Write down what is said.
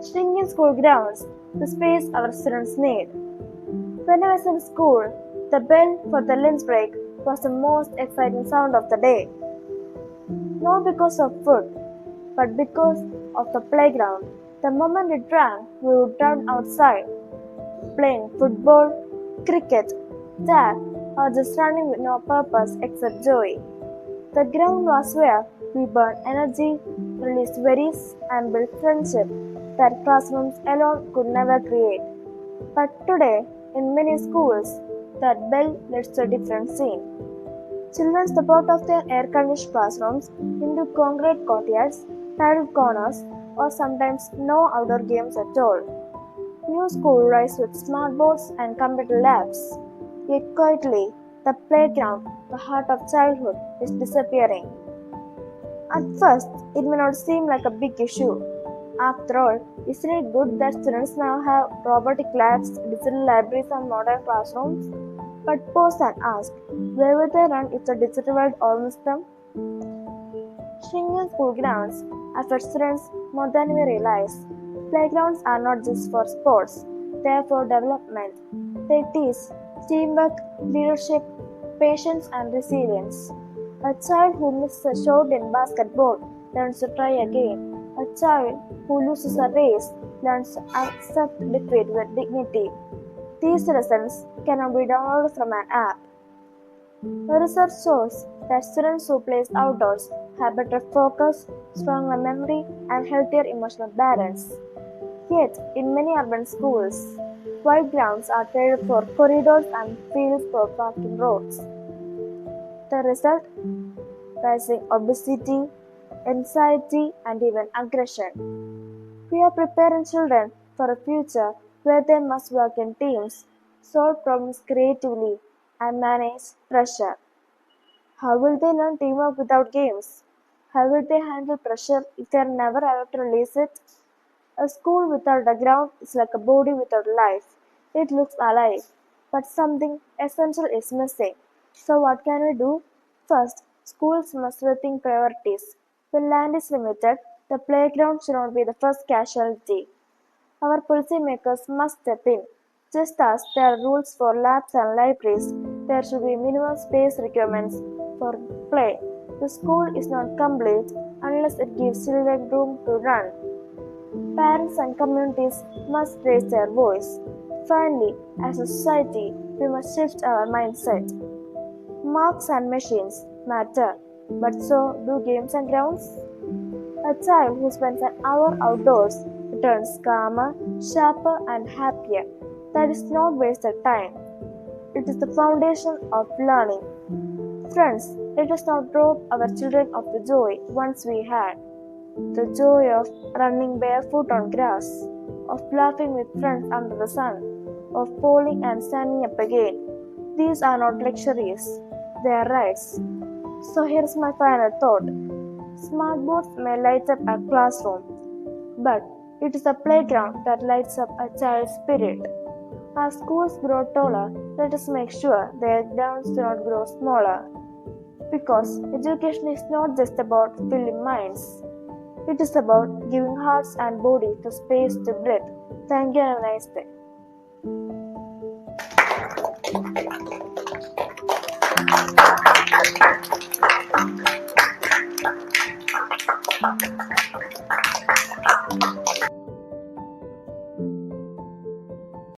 Shrinking school grounds, the space our students need. When I was in school, the bell for the lunch break was the most exciting sound of the day. Not because of food, but because of the playground. The moment it rang, we would run outside, playing football, cricket, tag, or just running with no purpose except joy. The ground was where we burned energy, released worries, and built friendship that classrooms alone could never create. But today, in many schools, that bell leads to a different scene. Children step out of their air-conditioned classrooms into concrete courtyards, tiled corners, or sometimes no outdoor games at all. New school rise with smart boards and computer labs. Yet quietly, the playground, the heart of childhood, is disappearing. At first, it may not seem like a big issue. After all, isn't it good that students now have robotic labs, digital libraries, and modern classrooms? But pause and ask, where would they run if the digital world owns them? Shrinking school grounds affect students more than we realize. Playgrounds are not just for sports, they are for development. They teach teamwork, leadership, patience, and resilience. A child who misses a shot in basketball learns to try again. A child who loses a race learns to accept defeat with dignity. These lessons cannot be downloaded from an app. The research shows that students who play outdoors have better focus, stronger memory, and healthier emotional balance. Yet, in many urban schools, wide grounds are traded for corridors and fields for parking roads. The result? Rising obesity, anxiety, and even aggression. We are preparing children for a future where they must work in teams, solve problems creatively, and manage pressure. How will they learn teamwork without games? How will they handle pressure if they are never allowed to release it? A school without a ground is like a body without life. It looks alive, but something essential is missing. So, what can we do? First, schools must rethink priorities. When land is limited, the playground should not be the first casualty. Our policymakers must step in. Just as there are rules for labs and libraries, there should be minimum space requirements for play. The school is not complete unless it gives children room to run. Parents and communities must raise their voice. Finally, as a society, we must shift our mindset. Marks and machines matter, but so do games and grounds. A child who spends an hour outdoors returns calmer, sharper, and happier. That is not wasted time. It is the foundation of learning. Friends, let us not rob our children of the joy once we had. The joy of running barefoot on grass, of laughing with friends under the sun, of falling and standing up again. These are not luxuries, they are rights. So here's my final thought. Smart boards may light up a classroom, but it is the playground that lights up a child's spirit. As schools grow taller, let us make sure their grounds do not grow smaller. Because education is not just about filling minds, it is about giving hearts and bodies the space to breathe. Thank you and have a nice day.